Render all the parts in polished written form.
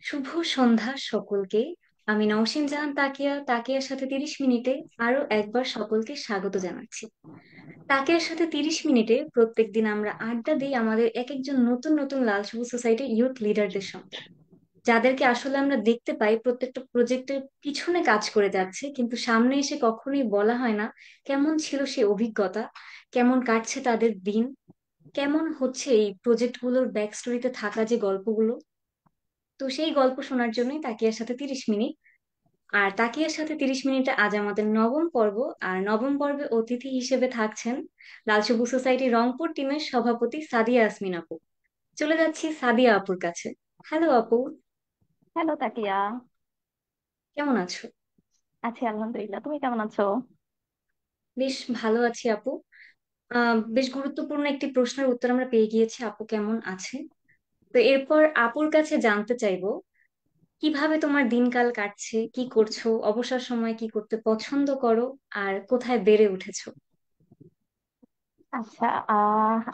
শুভ সন্ধ্যা সকলকে। আমি নওশিন জাহান তাকিয়ার সাথে 30 মিনিটে আরো একবার সকলকে স্বাগত জানাচ্ছি। তাকিয়ার সাথে 30 মিনিটে প্রত্যেকদিন আমরা আড্ডা দিই আমাদের এক একজন নতুন নতুন লাল সবুজ সোসাইটির ইউথ লিডারদের সঙ্গে, যাদেরকে আসলে আমরা দেখতে পাই প্রত্যেকটা প্রজেক্টের পিছনে কাজ করে যাচ্ছে, কিন্তু সামনে এসে কখনোই বলা হয় না কেমন ছিল সেই অভিজ্ঞতা, কেমন কাটছে তাদের দিন, কেমন হচ্ছে এই প্রজেক্টগুলোর ব্যাক স্টোরিতে থাকা যে গল্পগুলো। তো সেই গল্প শোনার জন্যই তাকিয়ার সাথে 30 মিনিট। আর তাকিয়ার সাথে 30 মিনিটে আজ আমাদের নবম পর্ব। আর নবম পর্বে অতিথি হিসেবে থাকছেন লাল সবুজ সোসাইটি রংপুর টিমের সভাপতি সাদিয়া ইয়াসমিন আপু। চলে যাচ্ছি সাদিয়া আপুর কাছে। হ্যালো আপু, হ্যালো তাকিয়া। কেমন আছো? আছি আলহামদুলিল্লাহ, তুমি কেমন আছো? বেশ ভালো আছি আপু। বেশ গুরুত্বপূর্ণ একটি প্রশ্নের উত্তর আমরা পেয়ে গিয়েছি, আপু কেমন আছে। তো এরপর আপুর কাছে জানতে চাইবো, কিভাবে তোমার দিনকাল কাটছে, কি করছো, অবসর সময় কি করতে পছন্দ করো, আর কোথায় বেড়ে উঠেছো। আচ্ছা,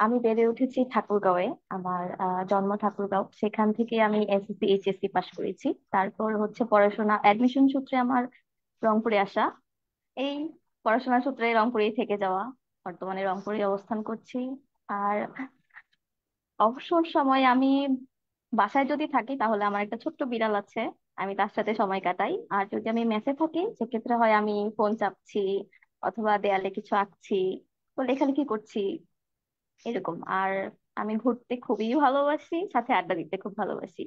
আমি বেড়ে উঠেছি ঠাকুরগাঁওয়ে। আমার জন্ম ঠাকুরগাঁও, সেখান থেকে আমি এসএসসি এইচএসসি পাশ করেছি। তারপর হচ্ছে পড়াশোনা অ্যাডমিশন সূত্রে আমার রংপুরে আসা। এই পড়াশোনার সূত্রে রংপুরেই থেকে যাওয়া, বর্তমানে রংপুরে অবস্থান করছি। আর অবসর সময় আমি বাসায় যদি থাকি তাহলে আমার একটা ছোট্ট বিড়াল আছে, আমি তার সাথে সময় কাটাই। আর যদি আমি মেসে থাকি সেক্ষেত্রে হয় আমি ফোন চাপছি, অথবা দেয়ালে কিছু আঁকছি, তো লেখালেখি করছি, এরকম। আর আমি ঘুরতে খুবই ভালোবাসি, সাথে আড্ডা দিতে খুব ভালোবাসি।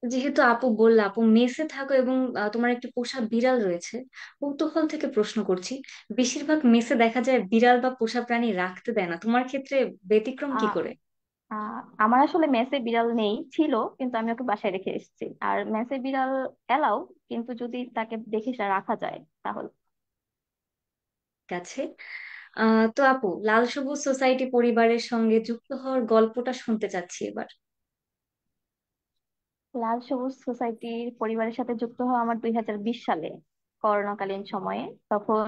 যেহেতু আপু বললা আপু মেসে থাকো এবং তোমার একটি পোষা বিড়াল রয়েছে, কৌতূহল থেকে প্রশ্ন করছি। বেশিরভাগ মেসে দেখা যায় বিড়াল বা পোষা প্রাণী রাখতে দেয় না, তোমার ক্ষেত্রে ব্যতিক্রম কি আহ করে? আমার আসলে মেসে বিড়াল নেই, ছিল, কিন্তু আমি ওকে বাসায় রেখে এসেছি। আর মেসে বিড়াল এলাও, কিন্তু যদি তাকে দেখে রাখা যায় তাহলে। কাছে তো আপু, লাল সবুজ সোসাইটি পরিবারের সঙ্গে যুক্ত হওয়ার গল্পটা শুনতে চাচ্ছি এবার। লাল সবুজ সোসাইটির পরিবারের সাথে যুক্ত হওয়া আমার 2020 সালে, করোনাকালীন সময়ে। তখন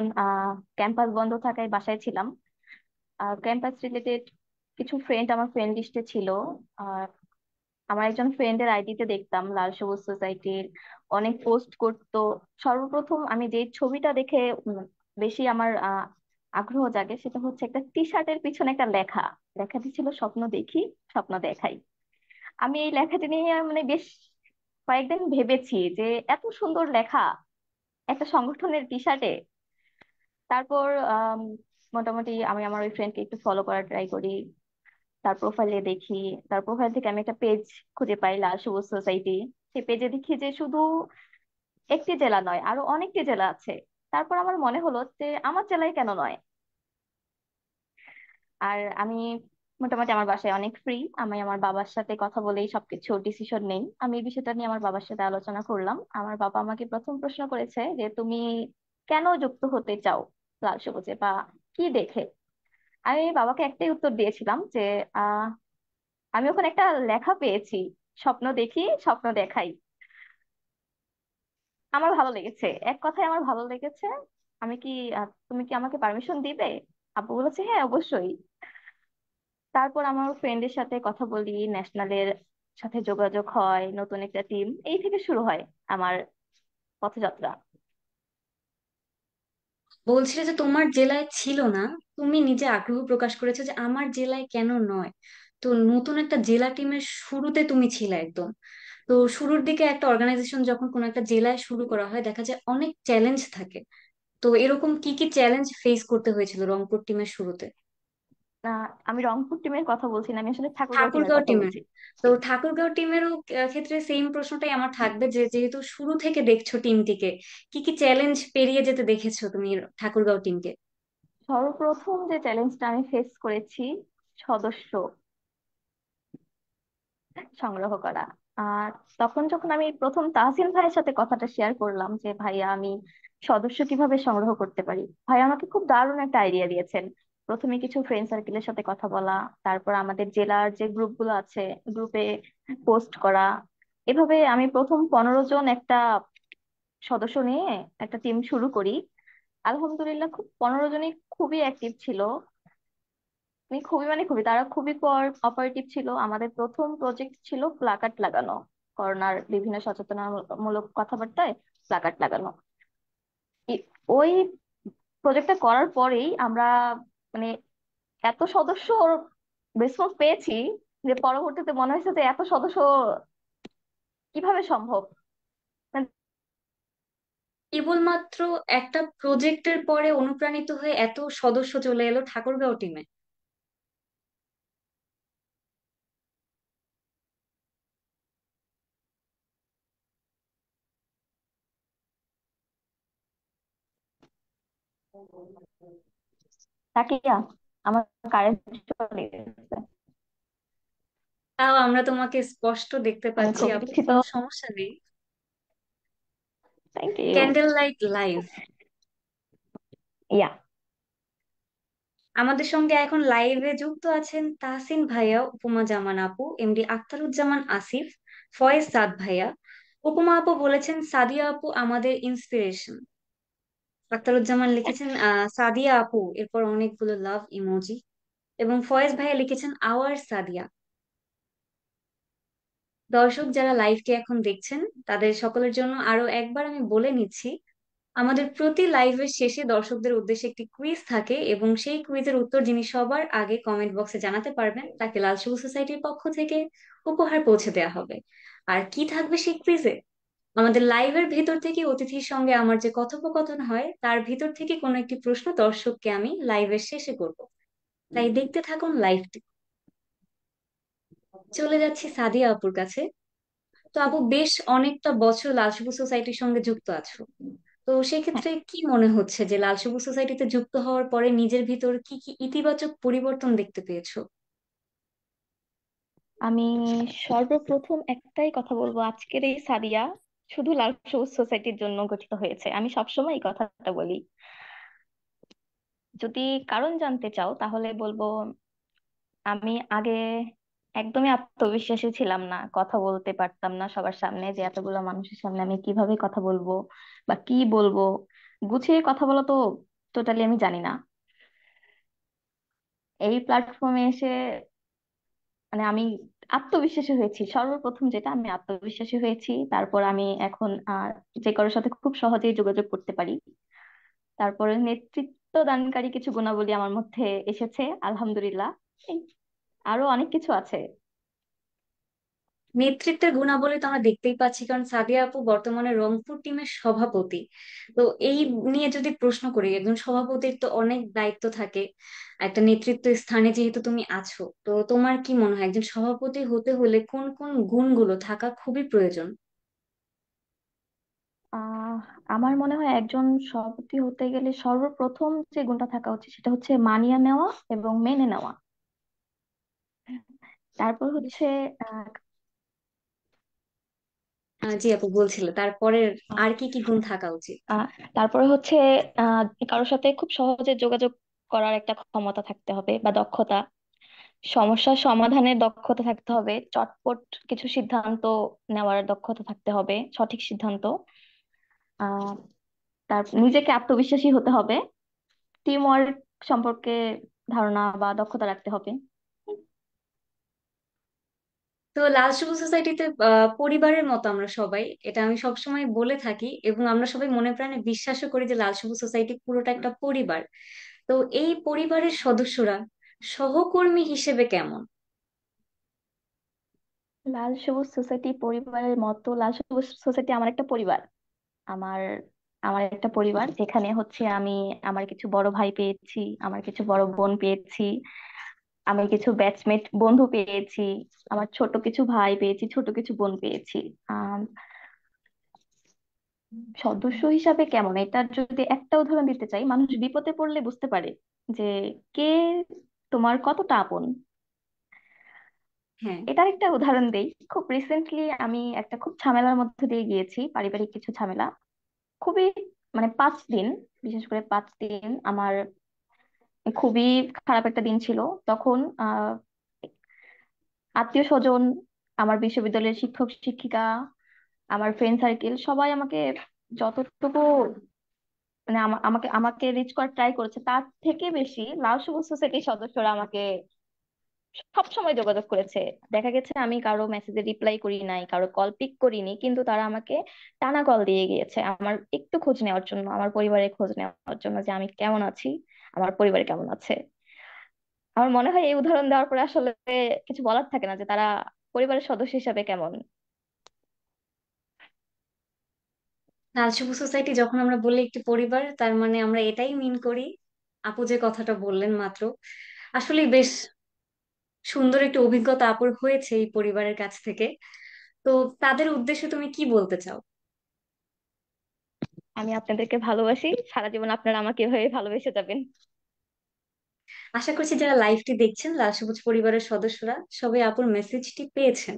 ক্যাম্পাস বন্ধ থাকায় বাসায় ছিলাম। ক্যাম্পাস রিলেটেড কিছু ফ্রেন্ড আমার ফ্রেন্ড লিস্টে ছিল। আর আমার একজন ফ্রেন্ডের আইডিতে দেখতাম লাল সবুজ সোসাইটির অনেক পোস্ট করতো। সর্বপ্রথম আমি যে ছবিটা দেখে বেশি আমার আগ্রহ জাগে সেটা হচ্ছে একটা টি শার্টের পিছনে একটা লেখা। লেখাটি ছিল স্বপ্ন দেখি, স্বপ্ন দেখাই। আমি এই লেখাটি নিয়ে মানে বেশ কয়েকদিন ভেবেছি যে এত সুন্দর লেখা একটা সংগঠনের টি শার্টে। তারপর মোটামুটি আমি আমার ওই ফ্রেন্ডকে একটু ফলো করার ট্রাই করি, তার প্রোফাইলে দেখি। তার প্রোফাইল থেকে আমি একটা পেজ খুঁজে পাই, লাল সবুজ সোসাইটি। সেই পেজে দেখি যে শুধু একটি জেলা নয়, আরো অনেকটি জেলা আছে। তারপর আমার মনে হলো যে আমার জেলায় কেন নয়। আর আমি মোটামুটি আমার বাসায় অনেক ফ্রি, আমি আমার বাবার সাথে কথা বলেই সবকিছু ডিসিশন নেই। আমি এই বিষয়টা নিয়ে আমার বাবার সাথে আলোচনা করলাম। আমার বাবা আমাকে প্রথম প্রশ্ন করেছে যে তুমি কেন যুক্ত হতে চাও লাল সবুজে, বা কি দেখে। আমি বাবাকে একটাই উত্তর দিয়েছিলাম যে আহ আমি ওখানে একটা লেখা পেয়েছি, স্বপ্ন দেখি স্বপ্ন দেখাই। আমার ভালো লেগেছে, এক কথায় আমার ভালো লেগেছে। আমি কি তুমি কি আমাকে পারমিশন দিবে? আব্বু বলেছে হ্যাঁ অবশ্যই। তারপর আমার ফ্রেন্ডের সাথে কথা বলি, ন্যাশনালের সাথে যোগাযোগ হয়, নতুন একটা টিম, এই থেকে শুরু হয় আমার পথযাত্রা। বলছিলে যে তোমার জেলায় ছিল না, তুমি নিজে আগ্রহ প্রকাশ করেছো যে আমার জেলায় কেন নয়। তো নতুন একটা জেলা টিমের শুরুতে তুমি ছিলে একদম। তো শুরুর দিকে একটা অর্গানাইজেশন যখন কোনো একটা জেলায় শুরু করা হয় দেখা যায় অনেক চ্যালেঞ্জ থাকে। তো এরকম কি কি চ্যালেঞ্জ ফেস করতে হয়েছিল রংপুর টিমের শুরুতে? আমি রংপুর টিমের কথা বলছি না, আমি আসলে ঠাকুরগাঁও টিমের ঠাকুরগাঁও কথা টিমের। বলছি। তো ঠাকুরগাঁও টিমেরও ক্ষেত্রে সেম প্রশ্নটাই আমার থাকবে, যে যেহেতু শুরু থেকে দেখছো টিমটিকে, কি কি চ্যালেঞ্জ পেরিয়ে যেতে দেখেছো তুমি ঠাকুরগাঁও টিমকে? সর্বপ্রথম যে চ্যালেঞ্জটা আমি ফেস করেছি, সদস্য সংগ্রহ করা। আর তখন যখন আমি প্রথম তাহসিন ভাইয়ের সাথে কথাটা শেয়ার করলাম যে ভাইয়া আমি সদস্য কিভাবে সংগ্রহ করতে পারি, ভাই আমাকে খুব দারুণ একটা আইডিয়া দিয়েছেন। প্রথমে কিছু ফ্রেন্ড সার্কেলের সাথে কথা বলা, তারপর আমাদের জেলার যে গ্রুপগুলো আছে গ্রুপে পোস্ট করা। এভাবে আমি প্রথম 15 জন একটা সদস্য নিয়ে একটা টিম শুরু করি। আলহামদুলিল্লাহ, খুব 15 জনই খুবই অ্যাক্টিভ ছিল। খুবই মানে খুবই, তারা খুবই কোঅপারেটিভ ছিল। আমাদের প্রথম প্রজেক্ট ছিল প্লাকার্ড লাগানো। করোনার বিভিন্ন সচেতনামূলক কথাবার্তায় প্লাকার্ড লাগানো। ই- ওই প্রজেক্টটা করার পরেই আমরা মানে এত সদস্য রেসপন্স পেয়েছি যে পরবর্তীতে মনে হয়েছে যে এত সদস্য কিভাবে সম্ভব। মানে কেবলমাত্র একটা প্রজেক্টের পরে অনুপ্রাণিত হয়ে এত সদস্য চলে এলো ঠাকুরগাঁও টিমে। তাকিয়া, আমার কারেন্ট চলে গেছে। তাও আমরা তোমাকে স্পষ্ট দেখতে আমি পাচ্ছি খুবই আপু, দুঃখিত। কোনো সমস্যা নেই। Thank you. Candle light live. Yeah. আমাদের সঙ্গে এখন লাইভে যুক্ত আছেন তাহসিন ভাইয়া, উপমা জামান আপু, এমডি আখতারুজ্জামান আসিফ, ফয়েজ সাদ ভাইয়া। উপমা আপু বলেছেন সাদিয়া আপু আমাদের ইন্সপিরেশন। আখতারুজ্জামান লিখেছেন সাদিয়া আপু, এরপর অনেকগুলো লাভ ইমোজি। এবং ফয়েজ ভাইয়া লিখেছেন আওয়ার সাদিয়া। দর্শক যারা লাইভটি এখন দেখছেন তাদের সকলের জন্য আরো একবার আমি বলে নিচ্ছি, আমাদের প্রতি লাইভের শেষে দর্শকদের উদ্দেশ্যে একটি কুইজ থাকে এবং সেই কুইজের উত্তর যিনি সবার আগে কমেন্ট বক্সে জানাতে পারবেন তাকে লাল সবুজ সোসাইটির পক্ষ থেকে উপহার পৌঁছে দেওয়া হবে। আর কি থাকবে সেই কুইজে? আমাদের লাইভের ভেতর থেকে অতিথির সঙ্গে আমার যে কথোপকথন হয় তার ভিতর থেকে কোনো একটি প্রশ্ন দর্শককে আমি লাইভের শেষে করব। তাই দেখতে থাকুন লাইভটি। চলে যাচ্ছি সাদিয়া আপুর কাছে। তো আপু বেশ অনেকটা বছর লাল সবুজ সোসাইটির সঙ্গে যুক্ত আছো। তো হ্যাঁ, সেক্ষেত্রে কি মনে হচ্ছে যে লাল সবুজ সোসাইটিতে যুক্ত হওয়ার পরে নিজের ভিতর কি কি ইতিবাচক পরিবর্তন দেখতে পেয়েছো? আমি সর্বপ্রথম একটাই কথা বলবো, আজকের এই সাদিয়া শুধু লাল সবুজ সোসাইটির জন্য গঠিত হয়েছে। আমি সবসময় এই কথাটা বলি। যদি কারণ জানতে চাও তাহলে বলবো, আমি আগে একদমই আত্মবিশ্বাসী ছিলাম না, কথা বলতে পারতাম না সবার সামনে, যে এতগুলো মানুষের সামনে আমি কিভাবে কথা বলবো বা কি বলবো। গুছিয়ে কথা বলা তো টোটালি আমি জানি না। এই প্ল্যাটফর্মে এসে মানে আমি আত্মবিশ্বাসী হয়েছি। সর্বপ্রথম যেটা, আমি আত্মবিশ্বাসী হয়েছি। তারপর আমি এখন যে কারোর সাথে খুব সহজেই যোগাযোগ করতে পারি। তারপরে নেতৃত্ব দানকারী কিছু গুণাবলী আমার মধ্যে এসেছে, আলহামদুলিল্লাহ। এই আরো অনেক কিছু আছে। নেতৃত্বের গুণাবলী তো আমরা দেখতেই পাচ্ছি, কারণ সাদিয়া আপু বর্তমানে রংপুর টিমের সভাপতি। তো এই নিয়ে যদি প্রশ্ন করি, একজন সভাপতির তো অনেক দায়িত্ব থাকে। একটা নেতৃত্ব স্থানে যেহেতু তুমি আছো, তো তোমার কি মনে হয় একজন সভাপতি হতে হলে কোন কোন গুণগুলো থাকা খুবই প্রয়োজন? আহ আমার মনে হয় একজন সভাপতি হতে গেলে সর্বপ্রথম যে গুণটা থাকা উচিত সেটা হচ্ছে মানিয়ে নেওয়া এবং মেনে নেওয়া। তারপর হচ্ছে আহ জি আপু বলছিল তারপরে আর কি কি গুণ থাকা উচিত? আহ, তারপরে হচ্ছে আহ কারোর সাথে খুব সহজে যোগাযোগ করার একটা ক্ষমতা থাকতে হবে বা দক্ষতা। সমস্যা সমাধানের দক্ষতা থাকতে হবে। চটপট কিছু সিদ্ধান্ত নেওয়ার দক্ষতা থাকতে হবে, সঠিক সিদ্ধান্ত। আহ নিজেকে আত্মবিশ্বাসী হতে হবে। টিম ওয়ার্ক সম্পর্কে ধারণা বা দক্ষতা রাখতে হবে। তো লাল সবুজ সোসাইটিতে পরিবারের মতো আমরা সবাই, এটা আমি সবসময় বলে থাকি এবং আমরা সবাই মনে প্রাণে বিশ্বাসও করি যে লাল সবুজ সোসাইটি পুরোটা একটা পরিবার। তো এই পরিবারের সদস্যরা সহকর্মী হিসেবে কেমন? লাল সবুজ সোসাইটি পরিবারের মতো, লাল সবুজ সোসাইটি আমার একটা পরিবার। আমার আমার একটা পরিবার যেখানে হচ্ছে আমি আমার কিছু বড় ভাই পেয়েছি, আমার কিছু বড় বোন পেয়েছি, আমি কিছু ব্যাচমেট বন্ধু পেয়েছি, আমার ছোট কিছু ভাই পেয়েছি, ছোট কিছু বোন পেয়েছি। আম, সদস্য হিসাবে কেমন, এটার যদি একটা উদাহরণ দিতে চাই, মানুষ বিপদে পড়লে বুঝতে পারে যে কে তোমার কতটা আপন। হ্যাঁ। এটার একটা উদাহরণ দেই। খুব রিসেন্টলি আমি একটা খুব ঝামেলার মধ্যে দিয়ে গিয়েছি, পারিবারিক কিছু ঝামেলা। খুবই মানে 5 দিন, বিশেষ করে 5 দিন আমার খুবই খারাপ একটা দিন ছিল। তখন আত্মীয় স্বজন, আমার বিশ্ববিদ্যালয়ের শিক্ষক শিক্ষিকা, আমার ফ্রেন্ড সার্কেল সবাই আমাকে যতটুকু মানে আমাকে আমাকে রিচ করার ট্রাই করেছে, তার থেকে বেশি লাল সবুজ সোসাইটির সদস্যরা আমাকে সব সময় যোগাযোগ করেছে। দেখা গেছে আমি কারো মেসেজে রিপ্লাই করি নাই, কারো কল পিক করিনি, কিন্তু তারা আমাকে টানা কল দিয়ে গিয়েছে আমার একটু খোঁজ নেওয়ার জন্য, আমার পরিবারের খোঁজ নেওয়ার জন্য, যে আমি কেমন আছি, আমার পরিবার কেমন আছে। আমার মনে হয় এই উদাহরণ দেওয়ার পরে আসলে কিছু বলার থাকে না যে তারা পরিবারের সদস্য হিসাবে কেমন। লাল সবুজ সোসাইটি যখন আমরা বলি একটি পরিবার, তার মানে আমরা এটাই মিন করি। আপু যে কথাটা বললেন মাত্র, আসলে বেশ সুন্দর একটি অভিজ্ঞতা আপুর হয়েছে এই পরিবারের কাছ থেকে। তো তাদের উদ্দেশ্যে তুমি কি বলতে চাও? আমি আপনাদেরকে ভালোবাসি, সারা জীবন আপনারা আমাকে এভাবে ভালোবেসে যাবেন। আশা করছি যারা লাইভটি দেখছেন, লাল সবুজ পরিবারের সদস্যরা সবাই আপুর মেসেজটি পেয়েছেন।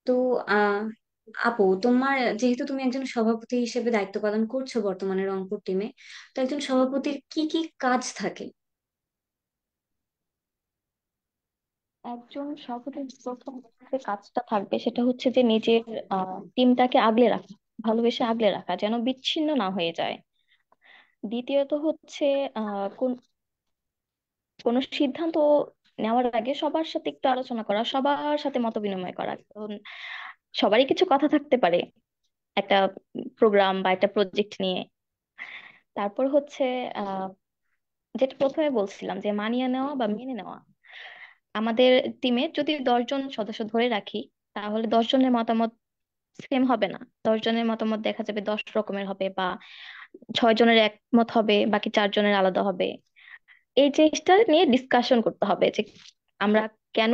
তো আহ আপু, তোমার যেহেতু তুমি একজন সভাপতি হিসেবে দায়িত্ব পালন করছো বর্তমানে রংপুর টিমে, তো একজন সভাপতির কি কি কাজ থাকে? একজন সভাপতির প্রথম যে কাজটা থাকবে সেটা হচ্ছে যে নিজের টিমটাকে আগলে রাখা, ভালোবেসে আগলে রাখা, যেন বিচ্ছিন্ন না হয়ে যায়। দ্বিতীয়ত হচ্ছে কোন কোনো সিদ্ধান্ত নেওয়ার আগে সবার সাথে একটু আলোচনা করা, সবার সাথে মত বিনিময় করা। কারণ সবারই কিছু কথা থাকতে পারে একটা প্রোগ্রাম বা একটা প্রজেক্ট নিয়ে। তারপর হচ্ছে আহ যেটা প্রথমে বলছিলাম যে মানিয়ে নেওয়া বা মেনে নেওয়া। আমাদের টিমে যদি 10 জন সদস্য ধরে রাখি, তাহলে 10 জনের মতামত সেম হবে না। 10 জনের মতামত দেখা যাবে 10 রকমের হবে, বা 6 জনের একমত হবে, বাকি 4 জনের আলাদা হবে। এই জিনিসটা নিয়ে ডিসকাশন করতে হবে যে আমরা কেন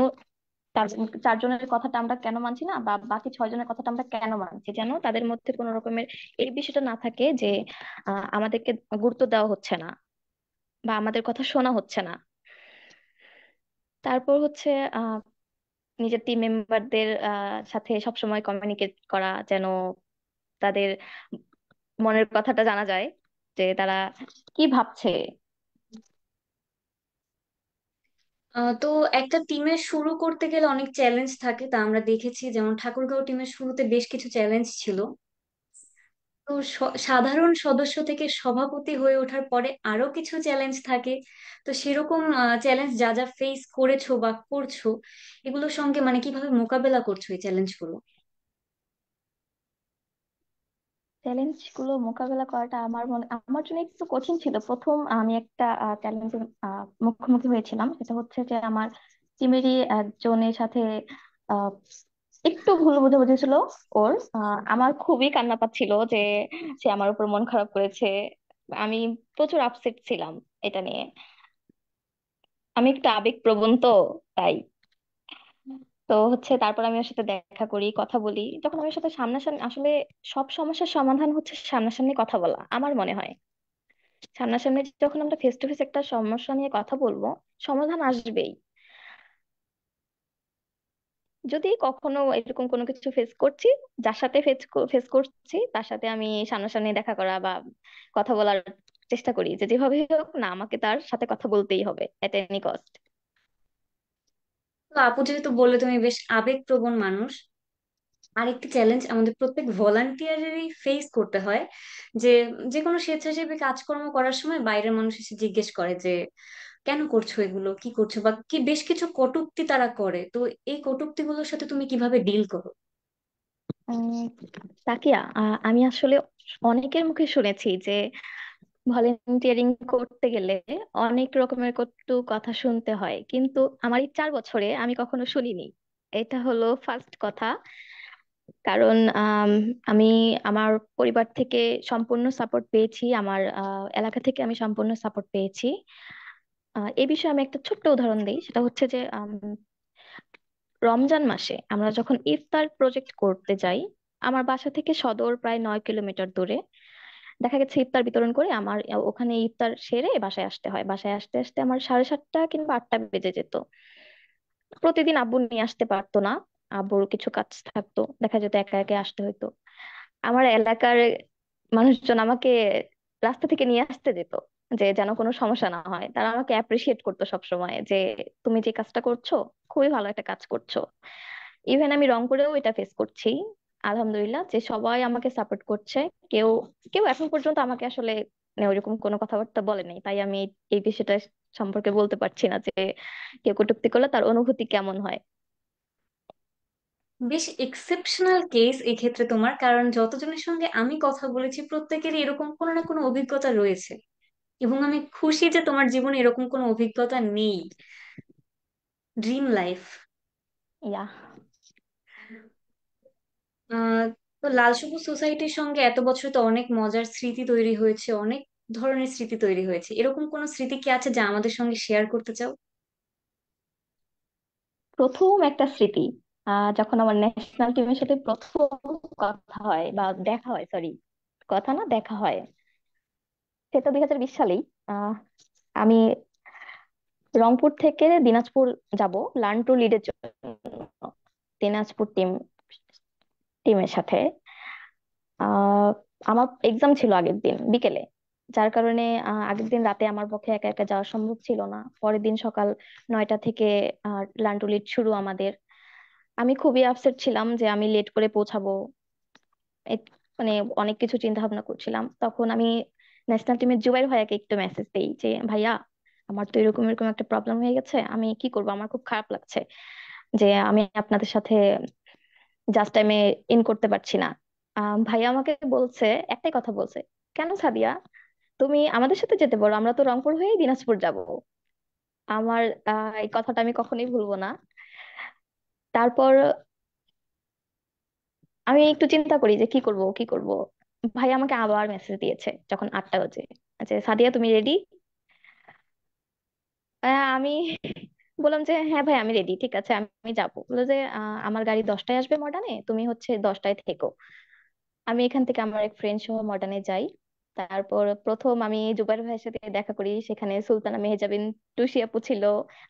তার 4 জনের কথাটা আমরা কেন মানছি না, বা বাকি 6 জনের কথাটা আমরা কেন মানছি, যেন তাদের মধ্যে কোনো রকমের এই বিষয়টা না থাকে যে আমাদেরকে গুরুত্ব দেওয়া হচ্ছে না বা আমাদের কথা শোনা হচ্ছে না। তারপর হচ্ছে আহ নিজের টিম মেম্বারদের সাথে সবসময় কমিউনিকেট করা, যেন তাদের মনের কথাটা জানা যায়, যে তারা কি ভাবছে। তো একটা টিমের শুরু করতে গেলে অনেক চ্যালেঞ্জ থাকে, তা আমরা দেখেছি, যেমন ঠাকুরগাঁও টিমের শুরুতে বেশ কিছু চ্যালেঞ্জ ছিল। তো সাধারণ সদস্য থেকে সভাপতি হয়ে ওঠার পরে আরো কিছু চ্যালেঞ্জ থাকে। তো সেরকম চ্যালেঞ্জ যা যা ফেস করেছো বা করছো, এগুলোর সঙ্গে মানে কিভাবে মোকাবেলা করছো এই চ্যালেঞ্জ গুলো? চ্যালেঞ্জ গুলো মোকাবেলা করাটা আমার জন্য একটু কঠিন ছিল। প্রথম আমি একটা চ্যালেঞ্জের মুখোমুখি হয়েছিলাম, সেটা হচ্ছে যে আমার টিমেরই একজনের সাথে আহ, একটু ভুল বোঝাবুঝি ছিল ওর। আমার খুবই কান্না পাচ্ছিল যে সে আমার উপর মন খারাপ করেছে। আমি প্রচুর আপসেট ছিলাম এটা নিয়ে। আমি একটু আবেগপ্রবণ তো, তাই। তো হচ্ছে তারপর আমি ওর সাথে দেখা করি, কথা বলি। যখন আমি ওর সাথে সামনাসামনি, আসলে সব সমস্যার সমাধান হচ্ছে সামনাসামনি কথা বলা আমার মনে হয়। সামনাসামনি যখন আমরা ফেস টু ফেস একটা সমস্যা নিয়ে কথা বলবো, সমাধান আসবেই। যদি কখনো এরকম কোনো কিছু ফেস করছি, যার সাথে ফেস করছি তার সাথে আমি সামনাসামনি দেখা করা বা কথা বলার চেষ্টা করি, যে যেভাবে হোক না আমাকে তার সাথে কথা বলতেই হবে এট এনি কস্ট। তো আপু, যেহেতু বললে তুমি বেশ আবেগপ্রবণ মানুষ, আরেকটি চ্যালেঞ্জ আমাদের প্রত্যেক ভলান্টিয়ারেরই ফেস করতে হয়, যে যে কোনো স্বেচ্ছাসেবী কাজকর্ম করার সময় বাইরের মানুষ এসে জিজ্ঞেস করে যে কেন করছো এগুলো, কি করছো, বা কি বেশ কিছু কটূক্তি তারা করে। তো এই কটূক্তিগুলোর সাথে তুমি কিভাবে ডিল করো? তাকিয়া, আমি আসলে অনেকের মুখে শুনেছি যে ভলেন্টিয়ারিং করতে গেলে অনেক রকমের কটু কথা শুনতে হয়, কিন্তু আমার এই 4 বছরে আমি কখনো শুনিনি। এটা হলো ফার্স্ট কথা। কারণ আমি আমার পরিবার থেকে সম্পূর্ণ সাপোর্ট পেয়েছি, আমার এলাকা থেকে আমি সম্পূর্ণ সাপোর্ট পেয়েছি। এই বিষয়ে আমি একটা ছোট্ট উদাহরণ দিই। সেটা হচ্ছে যে রমজান মাসে আমরা যখন ইফতার প্রজেক্ট করতে যাই, আমার বাসা থেকে সদর প্রায় 9 কিলোমিটার দূরে। দেখা গেছে ইফতার বিতরণ করে আমার ওখানে ইফতার সেরে বাসায় আসতে হয়, বাসায় আসতে আসতে আমার 7:30 কিংবা 8টা বেজে যেত। প্রতিদিন আব্বু নিয়ে আসতে পারতো না, আব্বুর কিছু কাজ থাকতো, দেখা যেত একা একা আসতে হতো। আমার এলাকার মানুষজন আমাকে রাস্তা থেকে নিয়ে আসতে যেত, যে যেন কোনো সমস্যা না হয়। তারা আমাকে অ্যাপ্রিসিয়েট করতো সব সময়, যে তুমি যে কাজটা করছো খুবই ভালো একটা কাজ করছো। ইভেন আমি রংপুরেও এটা ফেস করছি, আলহামদুলিল্লাহ, যে সবাই আমাকে সাপোর্ট করছে। কেউ কেউ এখন পর্যন্ত আমাকে আসলে ওইরকম কোনো কথাবার্তা বলে নাই, তাই আমি এই বিষয়টা সম্পর্কে বলতে পারছি না যে কেউ কটূক্তি করলে তার অনুভূতি কেমন হয়। বেশ এক্সেপশনাল কেস এক্ষেত্রে তোমার, কারণ যতজনের সঙ্গে আমি কথা বলেছি প্রত্যেকেরই এরকম কোনো না কোনো অভিজ্ঞতা রয়েছে। এবং আমি খুশি যে তোমার জীবনে এরকম কোনো অভিজ্ঞতা নেই। Dream life. ইয়া। আহ তো লাল সবুজ সোসাইটির সঙ্গে এত বছর তো অনেক মজার স্মৃতি তৈরি হয়েছে, অনেক ধরনের স্মৃতি তৈরি হয়েছে। এরকম কোনো স্মৃতি কি আছে যা আমাদের সঙ্গে শেয়ার করতে চাও? প্রথম একটা স্মৃতি, যখন আমার ন্যাশনাল টিমের সাথে প্রথম কথা হয় বা দেখা হয়, সরি, কথা না দেখা হয়, সেটা 2020 সালেই। আহ আমি রংপুর থেকে দিনাজপুর যাব লার্ন টু লিডের জন্য, দিনাজপুর টিমের সাথে। আহ আমার এক্সাম ছিল আগের দিন বিকেলে, যার কারণে আগের দিন রাতে আমার পক্ষে একা একা যাওয়া সম্ভব ছিল না। পরের দিন সকাল 9টা থেকে লার্ন টু লিড শুরু আমাদের। আমি খুবই আপসেট ছিলাম যে আমি লেট করে পৌঁছাবো। মানে অনেক কিছু চিন্তা ভাবনা করছিলাম। তখন আমি ন্যাশনাল টিমের জুবাইর ভাইয়াকে একটু মেসেজ দেই যে ভাইয়া, আমার তো এরকম এরকম একটা প্রবলেম হয়ে গেছে, আমি কি করবো, আমার খুব খারাপ লাগছে যে আমি আপনাদের সাথে জাস্ট টাইমে ইন করতে পারছি না। ভাইয়া আমাকে বলছে, একটাই কথা বলছে, কেন সাদিয়া, তুমি আমাদের সাথে যেতে পারো, আমরা তো রংপুর হয়ে দিনাজপুর যাব। আমার এই কথাটা আমি কখনোই ভুলবো না। তারপর আমি একটু চিন্তা করি যে কি করব কি করব। ভাই আমাকে আবার মেসেজ দিয়েছে যখন 8টা বাজে, যে সাদিয়া তুমি রেডি? আমি বললাম যে হ্যাঁ ভাই আমি রেডি, ঠিক আছে আমি যাবো। বললো যে আমার গাড়ি 10টায় আসবে মডার্নে, তুমি হচ্ছে 10টায় থেকো। আমি এখান থেকে আমার এক ফ্রেন্ড সহ মডার্নে যাই। তারপর প্রথম আমি জুবাইর ভাইয়ের সাথে দেখা করি, সেখানে সুলতানা মেহজাবিন টুসি আপু ছিল,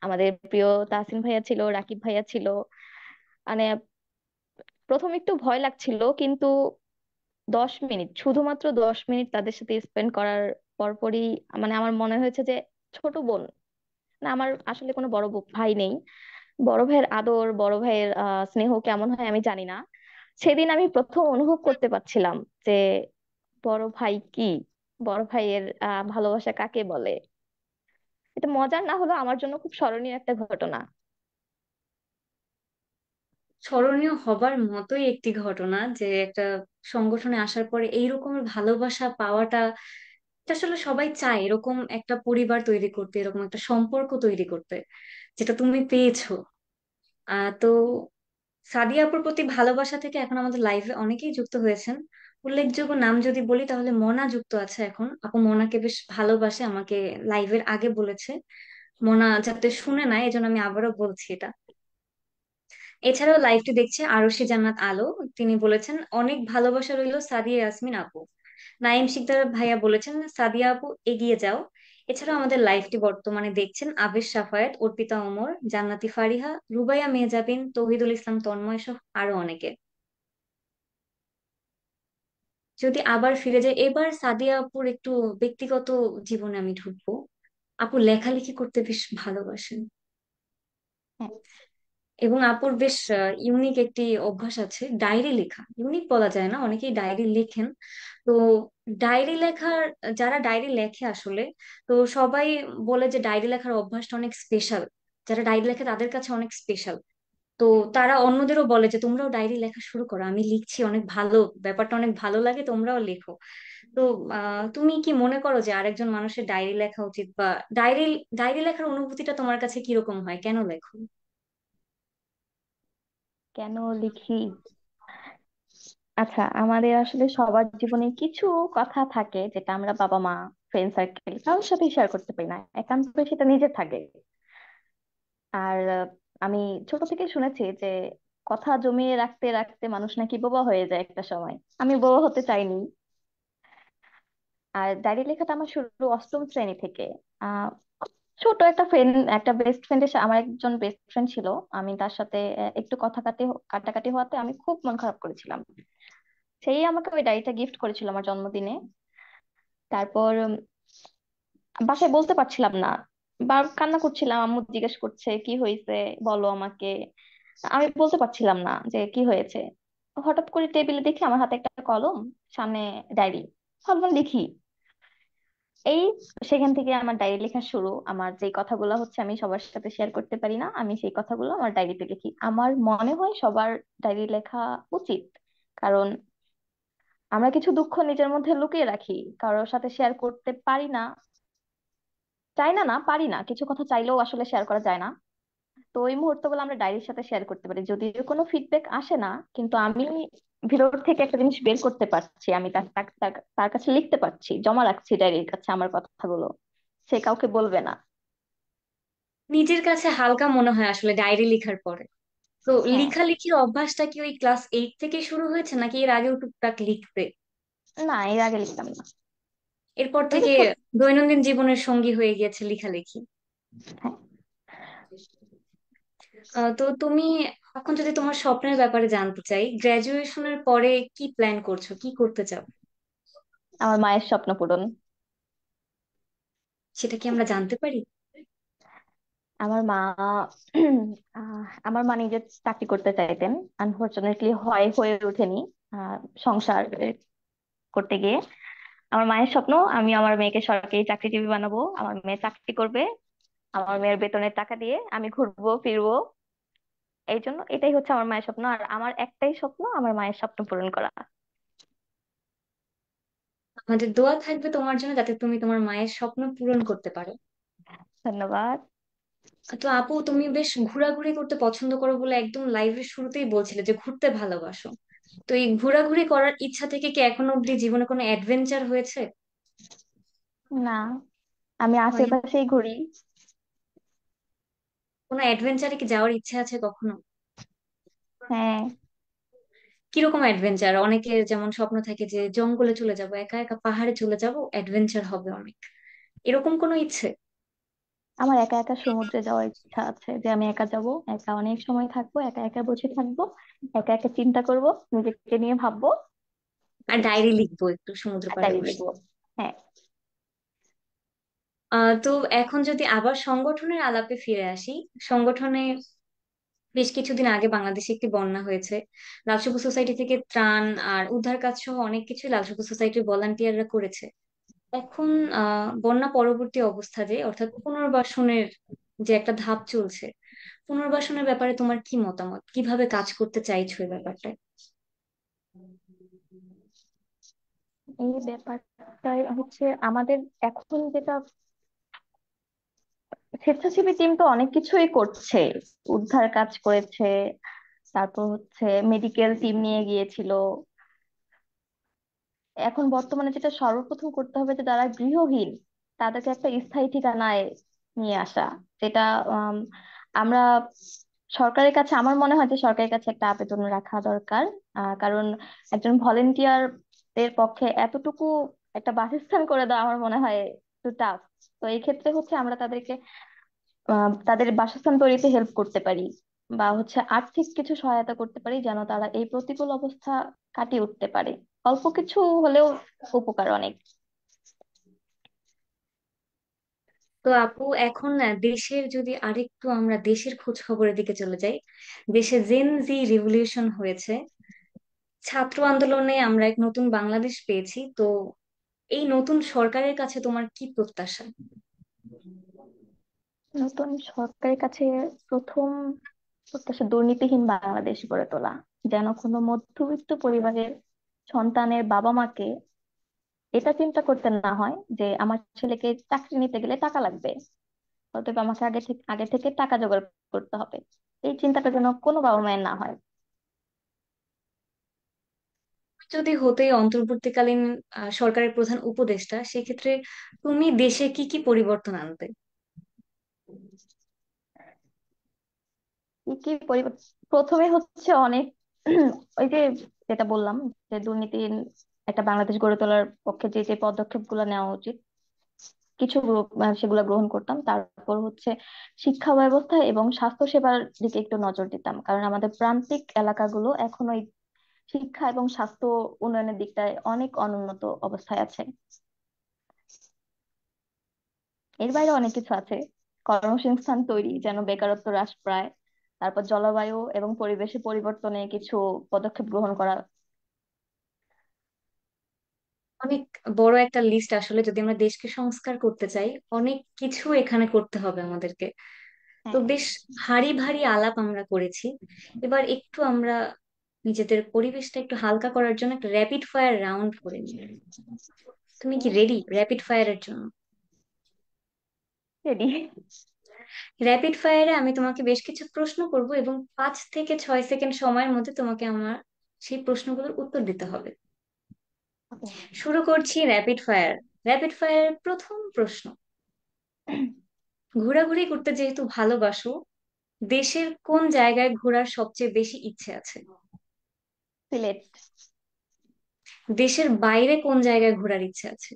আমাদের প্রিয় তাসিন ভাইয়া ছিল, রাকিব ভাইয়া ছিল। মানে প্রথম একটু ভয় লাগছিল, কিন্তু 10 মিনিট, শুধুমাত্র 10 মিনিট তাদের সাথে স্পেন্ড করার পরপরই মানে আমার মনে হয়েছে যে ছোট বোন, না আমার আসলে কোনো ভাই নেই, বড় ভাইয়ের আদর, বড় ভাইয়ের স্নেহ কেমন হয় আমি জানি না। সেদিন আমি প্রথম অনুভব করতে পারছিলাম যে বড় ভাই কি, বড় ভাইয়ের ভালোবাসা কাকে বলে। এটা মজার না হলেও আমার জন্য খুব স্মরণীয় একটা ঘটনা। স্মরণীয় হবার মতোই একটি ঘটনা যে একটা সংগঠনে আসার পরে এই রকমের ভালোবাসা পাওয়াটা, এটা আসলে সবাই চায় এরকম একটা পরিবার তৈরি করতে, এরকম একটা সম্পর্ক তৈরি করতে, যেটা তুমি পেয়েছো। তো সাদিয়া আপুর প্রতি ভালোবাসা থেকে এখন আমাদের লাইফে অনেকেই যুক্ত হয়েছেন। উল্লেখযোগ্য নাম যদি বলি তাহলে মনা যুক্ত আছে এখন। আপু মনাকে বেশ ভালোবাসে, আমাকে লাইভের আগে বলেছে। মনা যাতে শুনে না এজন্য আমি আবারও বলছি এটা। এছাড়াও লাইভটি দেখছে আরশি জান্নাত আলো, তিনি বলেছেন অনেক ভালোবাসা রইলো সাদিয়া ইয়াসমিন আপু। নাইম শিকদার ভাইয়া বলেছেন সাদিয়া আপু এগিয়ে যাও। এছাড়াও আমাদের লাইভটি বর্তমানে দেখছেন আবেশ সাফায়েত, অর্পিতা ওমর, জান্নাতি ফারিহা, রুবাইয়া মেহজাবিন, তৌহিদুল ইসলাম তন্ময় সহ আরো অনেকে। যদি আবার ফিরে যাই এবার সাদিয়া আপুর একটু ব্যক্তিগত জীবনে আমি ঢুকবো। আপু লেখালেখি করতে বেশ ভালোবাসেন, হ্যাঁ। এবং আপুর বেশ ইউনিক একটি অভ্যাস আছে, ডায়েরি লেখা। ইউনিক বলা যায় না, অনেকেই ডায়েরি লেখেন। তো ডায়েরি লেখার, যারা ডায়েরি লেখে আসলে, তো সবাই বলে যে ডায়েরি লেখার অভ্যাসটা অনেক স্পেশাল। যারা ডায়েরি লেখে তাদের কাছে অনেক স্পেশাল। তো তারা অন্যদেরও বলে যে তোমরাও ডায়েরি লেখা শুরু করো, আমি লিখছি, অনেক ভালো, ব্যাপারটা অনেক ভালো লাগে, তোমরাও লেখো। তো তুমি কি মনে করো যে আরেকজন মানুষের ডায়েরি লেখা উচিত, বা ডায়েরি ডায়েরি লেখার অনুভূতিটা তোমার কাছে কিরকম হয়, কেন লেখো? কেন লিখি? আচ্ছা, আমাদের আসলে সবার জীবনে কিছু কথা থাকে যেটা আমরা বাবা মা, ফ্রেন্ড সার্কেল কারোর সাথে শেয়ার করতে পারি না, একান্ত সেটা নিজে থাকে। আর আমি ছোট থেকে শুনেছি যে কথা জমিয়ে রাখতে রাখতে মানুষ নাকি বোবা হয়ে যায় একটা সময়। আমি বোবা হতে চাইনি। আর ডায়েরি লেখাটা আমার শুরু অষ্টম শ্রেণী থেকে। আহ ছোট একটা ফ্রেন্ড, একটা বেস্ট ফ্রেন্ডের, আমার একজন বেস্ট ফ্রেন্ড ছিল, আমি তার সাথে একটু কথা কাটাকাটি হওয়াতে আমি খুব মন খারাপ করেছিলাম। সেই আমাকে ওই ডায়েরিটা গিফট করেছিল আমার জন্মদিনে। তারপর বাসায় বলতে পারছিলাম না, বা কান্না করছিলাম, আম্মু জিজ্ঞেস করছে কি হয়েছে, বলো আমাকে। আমি বলতে পারছিলাম না যে কি হয়েছে। হঠাৎ করে টেবিলে দেখি আমার হাতে একটা কলম, সামনে ডায়েরি, ভাবলাম লিখি। এই সেখান থেকে আমার ডায়েরি লেখা শুরু। আমার যে কথাগুলো হচ্ছে আমি সবার সাথে শেয়ার করতে পারি না, আমি সেই কথাগুলো আমার ডায়েরিতে লিখি। আমার মনে হয় সবার ডায়েরি লেখা উচিত, কারণ আমরা কিছু দুঃখ নিজের মধ্যে লুকিয়ে রাখি, কারোর সাথে শেয়ার করতে পারি না, চাই না, না পারি না, কিছু কথা চাইলেও আসলে শেয়ার করা যায় না। তো ওই মুহূর্তগুলো আমরা ডায়েরির সাথে শেয়ার করতে পারি, যদিও কোনো ফিডব্যাক আসে না, কিন্তু আমি ভিতর থেকে একটা জিনিস বের করতে পারছি, আমি তার কাছে লিখতে পারছি, জমা রাখছি ডায়েরির কাছে আমার কথাগুলো, সে কাউকে বলবে না। নিজের কাছে হালকা মনে হয় আসলে ডায়েরি লেখার পরে। তো হ্যাঁ। লেখালেখির অভ্যাসটা কি ওই ক্লাস 8 থেকে শুরু হয়েছে নাকি এর আগেও টুকটাক লিখতে? না, এর আগে লিখতাম না। এরপর ওই যে থেকে ছোট। দৈনন্দিন জীবনের সঙ্গী হয়ে গিয়েছে লেখালেখি? হ্যাঁ। তো তুমি এখন যদি তোমার স্বপ্নের ব্যাপারে জানতে চাই, গ্রাজুয়েশনের পরে কি প্ল্যান করছো, কি করতে চাও? আমার মায়ের স্বপ্ন পূরণ। সেটা কি আমরা জানতে পারি? আমার মা আমার মা নিজে চাকরি করতে চাইতেন, আনফরচুনেটলি হয়ে ওঠেনি সংসার করতে গিয়ে। আমার মায়ের স্বপ্ন আমি আমার মেয়েকে সরকারি চাকরিজীবী বানাবো, আমার মেয়ে চাকরি করবে, আমার মেয়ের বেতনের টাকা দিয়ে আমি ঘুরবো ফিরবো। এই জন্য এটাই হচ্ছে আমার মায়ের স্বপ্ন, আর আমার একটাই স্বপ্ন আমার মায়ের স্বপ্ন পূরণ করা। আমাদের দোয়া থাকবে তোমার জন্য যাতে তুমি তোমার মায়ের স্বপ্ন পূরণ করতে পারো। ধন্যবাদ। তো আপু, তুমি বেশ ঘোরাঘুরি করতে পছন্দ করো বলে একদম লাইভের শুরুতেই বলছিলে যে ঘুরতে ভালোবাসো। তো এই ঘোরাঘুরি করার ইচ্ছা থেকে কি এখনো অব্দি জীবনে কোনো অ্যাডভেঞ্চার হয়েছে? না, আমি হয়নি? আশেপাশেই ঘুরি। কোনো অ্যাডভেঞ্চারে কি যাওয়ার ইচ্ছা আছে কখনো? হ্যাঁ। কিরকম অ্যাডভেঞ্চার? অনেকের যেমন স্বপ্ন থাকে যে জঙ্গলে চলে যাব, একা একা পাহাড়ে চলে যাব, অ্যাডভেঞ্চার হবে অনেক। এরকম কোনো ইচ্ছে? আমার একা একা সমুদ্রে যাওয়ার ইচ্ছা আছে, যে আমি একা যাব, একা অনেক সময় থাকবো, একা একা বসে থাকবো, একা একা চিন্তা করব, নিজেকে নিয়ে ভাববো। আর এই, ডায়েরি লিখবো একটু সমুদ্র আর পাড়ে ডায়েরি বসে। লিখবো। হ্যাঁ। তো এখন যদি আবার সংগঠনের আলাপে ফিরে আসি, সংগঠনে বেশ কিছুদিন আগে বাংলাদেশে একটি বন্যা হয়েছে। লাল সবুজ সোসাইটি থেকে ত্রাণ আর উদ্ধার কাজ সহ অনেক কিছু লাল সবুজ সোসাইটির ভলান্টিয়াররা করেছে। এখন বন্যা পরবর্তী অবস্থা যে অর্থাৎ পুনর্বাসনের যে একটা ধাপ চলছে, পুনর্বাসনের ব্যাপারে তোমার কি মতামত, কিভাবে কাজ করতে চাইছো এই ব্যাপারটায়? এই ব্যাপারটাই হচ্ছে আমাদের এখন যেটা, স্বেচ্ছাসেবী টিম তো অনেক কিছুই করছে, উদ্ধার কাজ করেছে, তারপর হচ্ছে মেডিকেল টিম নিয়ে গিয়েছিল। এখন বর্তমানে যেটা সর্বপ্রথম করতে হবে, যে যারা গৃহহীন তাদেরকে একটা স্থায়ী ঠিকানায় নিয়ে আসা, যেটা আম, আমরা সরকারের কাছে, আমার মনে হয় যে সরকারের কাছে একটা আবেদন রাখা দরকার। কারণ একজন ভলেন্টিয়ার এর পক্ষে এতটুকু একটা বাসস্থান করে দেওয়া আমার মনে হয় একটু টাফ। তো এই ক্ষেত্রে হচ্ছে আমরা তাদেরকে তাদের বাসস্থান তৈরিতে হেল্প করতে পারি, বা হচ্ছে আর্থিক কিছু সহায়তা করতে পারি, যেন তারা এই প্রতিকূল অবস্থা কাটিয়ে উঠতে পারে। অল্প কিছু হলেও উপকার অনেক। তো আপু, এখন না দেশের যদি আরেকটু আমরা দেশের খোঁজ খবরের দিকে চলে যাই, দেশে জেন জি রিভলিউশন হয়েছে, ছাত্র আন্দোলনে আমরা এক নতুন বাংলাদেশ পেয়েছি। তো এই নতুন সরকারের কাছে তোমার কি প্রত্যাশা? নতুন সরকারের কাছে প্রথম প্রত্যাশা দুর্নীতিহীন বাংলাদেশ গড়ে তোলা, যেন কোনো মধ্যবিত্ত পরিবারের সন্তানের বাবা মাকে এটা চিন্তা করতে না হয় যে আমার ছেলেকে চাকরি নিতে গেলে টাকা লাগবে, অতএব আমাকে আগে থেকে টাকা জোগাড় করতে হবে। এই চিন্তাটা যেন কোনো বাবা মায়ের না হয়। যদি হতে অন্তর্বর্তীকালীন সরকারের প্রধান উপদেষ্টা, সেক্ষেত্রে তুমি দেশে কি কি পরিবর্তন আনতে? কি কি প্রথমে হচ্ছে অনেক ওই যে যেটা বললাম, যে দুর্নীতি একটা বাংলাদেশ গড়ে তোলার পক্ষে যে যে পদক্ষেপ গুলো নেওয়া উচিত, কিছু সেগুলো গ্রহণ করতাম। তারপর হচ্ছে শিক্ষা ব্যবস্থা এবং স্বাস্থ্য সেবার দিকে একটু নজর দিতাম, কারণ আমাদের প্রান্তিক এলাকাগুলো এখনো এই শিক্ষা এবং স্বাস্থ্য উন্নয়নের দিকটায় অনেক অনুন্নত অবস্থায় আছে। এর বাইরে অনেক কিছু আছে, কর্মসংস্থান তৈরি, যেন বেকারত্ব হ্রাস পায়। তারপর জলবায়ু এবং পরিবেশের পরিবর্তনে কিছু পদক্ষেপ গ্রহণ করা। অনেক বড় একটা লিস্ট আসলে, যদি আমরা দেশকে সংস্কার করতে চাই অনেক কিছু এখানে করতে হবে আমাদেরকে। তো হ্যাঁ। বেশ ভারী ভারী আলাপ আমরা করেছি। এবার একটু আমরা নিজেদের পরিবেশটা একটু হালকা করার জন্য একটা র্যাপিড ফায়ার রাউন্ড করে নিই। তুমি কি রেডি র্যাপিড ফায়ারের জন্য? রেডি। র্যাপিড ফায়ারে আমি তোমাকে বেশ কিছু প্রশ্ন করব এবং 5 থেকে 6 সেকেন্ড সময়ের মধ্যে তোমাকে আমার সেই প্রশ্নগুলোর উত্তর দিতে হবে। শুরু করছি র্যাপিড ফায়ার। র্যাপিড ফায়ারের প্রথম প্রশ্ন, ঘোরাঘুরি করতে যেহেতু ভালোবাসো, দেশের কোন জায়গায় ঘোরার সবচেয়ে বেশি ইচ্ছে আছে? সিলেট। দেশের বাইরে কোন জায়গায় ঘোরার ইচ্ছে আছে?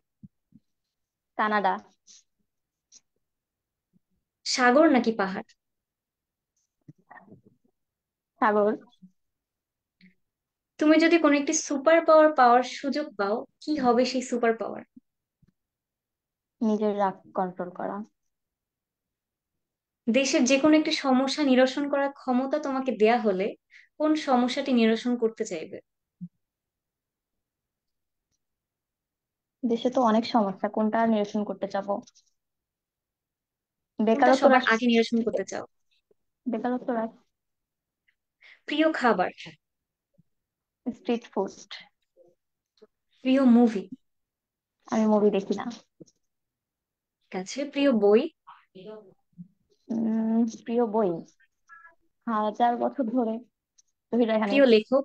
কানাডা। সাগর নাকি পাহাড়? সাগর। তুমি যদি কোনো একটি সুপার পাওয়ার পাওয়ার সুযোগ পাও, কি হবে সেই সুপার পাওয়ার? নিজের রাগ কন্ট্রোল করা। দেশের যে কোনো একটি সমস্যা নিরসন করার ক্ষমতা তোমাকে দেয়া হলে কোন সমস্যাটি নিরসন করতে চাইবে? দেশে তো অনেক সমস্যা, কোনটা নিরসন করতে চাবো? কোনটা বেকারত্ব সবার হ্রাস। আগে নিরসন করতে চাও? বেকারত্ব হ্রাস। প্রিয় খাবার? Street food. প্রিয় মুভি? আমি মুভি দেখি না। কাছে প্রিয় বই? প্রিয় বই, 1000 বছর ধরে জহির রায়হানের। প্রিয় লেখক?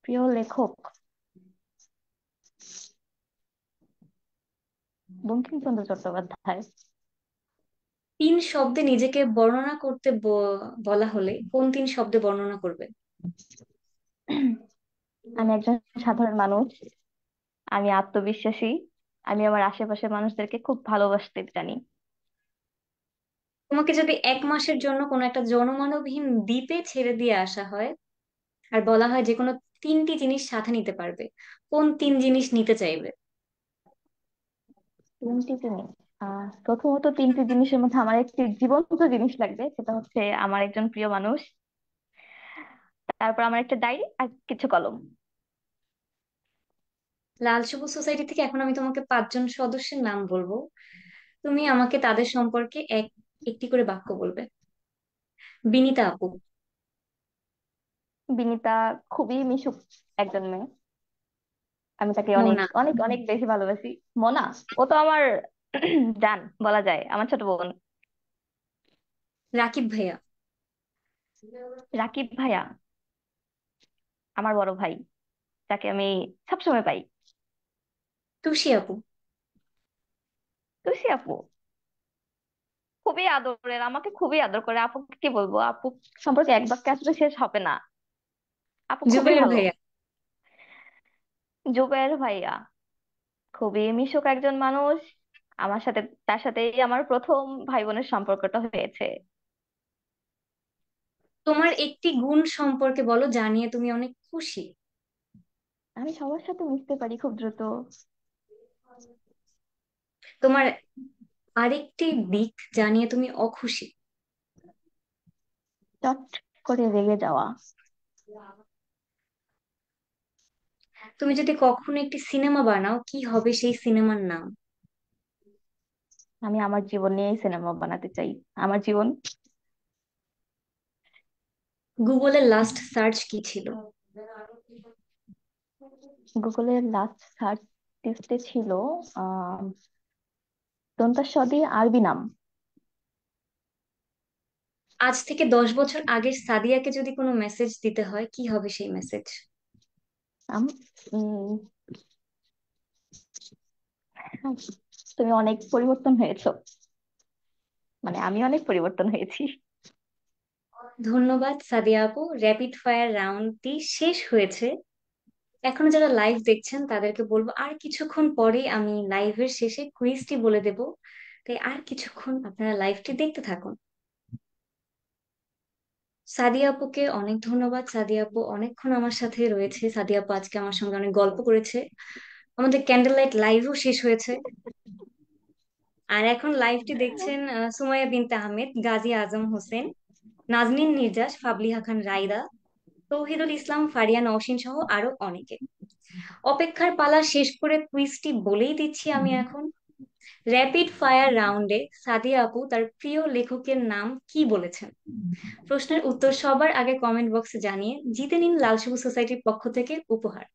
প্রিয় লেখক বঙ্কিমচন্দ্র চট্টোপাধ্যায়। 3 শব্দে নিজেকে বর্ণনা করতে বলা হলে কোন 3 শব্দে বর্ণনা করবে? আমি একজন সাধারণ মানুষ, আমি আত্মবিশ্বাসী, আমি আমার আশেপাশের মানুষদেরকে খুব ভালোবাসতে জানি। তোমাকে যদি 1 মাসের জন্য কোনো একটা জনমানবহীন দ্বীপে ছেড়ে দিয়ে আসা হয় আর বলা হয় যে কোনো 3টি জিনিস সাথে নিতে পারবে, কোন 3 জিনিস নিতে চাইবে? 3টি জিনিস। প্রথমত 3টি জিনিসের মধ্যে আমার একটি জীবন্ত জিনিস লাগবে, সেটা হচ্ছে আমার একজন প্রিয় মানুষ। তারপর আমার একটা ডায়েরি আর কিছু কলম। লাল সবুজ সোসাইটি থেকে এখন আমি তোমাকে 5জন সদস্যের নাম বলবো, তুমি আমাকে তাদের সম্পর্কে একটি করে বাক্য বলবে। বিনিতা আপু। বিনিতা খুবই মিশুক একজন মেয়ে, আমি তাকে অনেক মোনা। অনেক অনেক বেশি ভালোবাসি। মোনা, ও তো আমার জান বলা যায়, আমার ছোট বোন। রাকিব ভাইয়া। রাকিব ভাইয়া আমার বড় ভাই, যাকে আমি সবসময় পাই। টুসি আপু। তুষি আপু খুবই আদরের, আমাকে খুবই আদর করে। আপুকে কি বলবো, আপু সম্পর্কে এক বাক্যে আসলে শেষ হবে না। আপু খুবই জুবের ভালো। ভাইয়া। জুবের ভাইয়া খুবই মিশুক একজন মানুষ। আমার সাথে, তার সাথেই আমার প্রথম ভাই বোনের সম্পর্কটা হয়েছে। তোমার একটি গুণ সম্পর্কে বলো যা নিয়ে তুমি অনেক খুশি। আমি সবার সাথে মিশতে পারি খুব দ্রুত। তোমার আরেকটি দিক যা নিয়ে তুমি অখুশি। চট করে রেগে যাওয়া। তুমি যদি কখনো একটি সিনেমা বানাও, কি হবে সেই সিনেমার নাম? আমি আমার জীবন নিয়েই সিনেমা বানাতে চাই। আমার জীবন। গুগলের লাস্ট সার্চ কি ছিল? গুগলের লাস্ট সার্চ লিস্টে ছিল আহ দন্তাস স দিয়ে আরবি নাম। আজ থেকে 10 বছর আগের সাদিয়াকে যদি কোনো মেসেজ দিতে হয়, কি হবে সেই মেসেজ? আম উম, তুমি অনেক পরিবর্তন হয়েছো, মানে আমি অনেক পরিবর্তন হয়েছি। ধন্যবাদ সাদিয়া আপু, র্যাপিড ফায়ার রাউন্ডটি শেষ হয়েছে। এখনো যারা লাইভ দেখছেন তাদেরকে বলবো আর কিছুক্ষণ পরেই আমি লাইভের শেষে কুইজটি বলে দেব, তাই আর কিছুক্ষণ আপনারা লাইভটি দেখতে থাকুন। সাদিয়া আপুকে অনেক ধন্যবাদ। সাদিয়া আপু অনেকক্ষণ আমার সাথে রয়েছে। সাদিয়া আপু আজকে আমার সঙ্গে অনেক গল্প করেছে। আমাদের ক্যান্ডেল লাইট লাইভও শেষ হয়েছে। আর এখন লাইভটি দেখছেন সুমাইয়া বিনতে আহমেদ, গাজী আজম হোসেন, নাজনীন নির্যাস, ফাবলিহা খান রাইদা, তৌহিদুল ইসলাম, ফারিয়া নওশিন সহ আরো অনেকে। অপেক্ষার পালা শেষ করে কুইজটি বলেই দিচ্ছি আমি এখন। র্যাপিড ফায়ার রাউন্ডে সাদিয়া আপু তার প্রিয় লেখকের নাম কি বলেছেন? প্রশ্নের উত্তর সবার আগে কমেন্ট বক্সে জানিয়ে জিতে নিন লাল সবুজ সোসাইটির পক্ষ থেকে উপহার।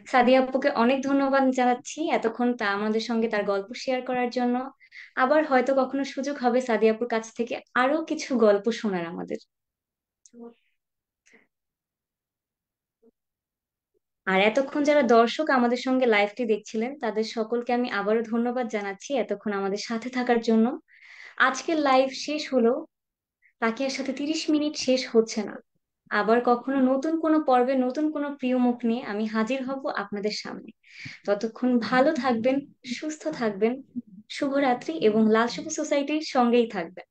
সাদিয়া আপুকে অনেক ধন্যবাদ জানাচ্ছি এতক্ষণ তা আমাদের সঙ্গে তার গল্প শেয়ার করার জন্য। আবার হয়তো কখনো সুযোগ হবে সাদিয়া আপুর কাছ থেকে আরো কিছু গল্প শোনার আমাদের। আর এতক্ষণ যারা দর্শক আমাদের সঙ্গে লাইভটি দেখছিলেন তাদের সকলকে আমি আবারও ধন্যবাদ জানাচ্ছি এতক্ষণ আমাদের সাথে থাকার জন্য। আজকের লাইভ শেষ হলো, তাকিয়ার সাথে 30 মিনিট শেষ হচ্ছে না। আবার কখনো নতুন কোনো পর্বে নতুন কোনো প্রিয় মুখ নিয়ে আমি হাজির হব আপনাদের সামনে। ততক্ষণ ভালো থাকবেন, সুস্থ থাকবেন, শুভরাত্রি এবং লাল সবুজ সোসাইটির সঙ্গেই থাকবেন।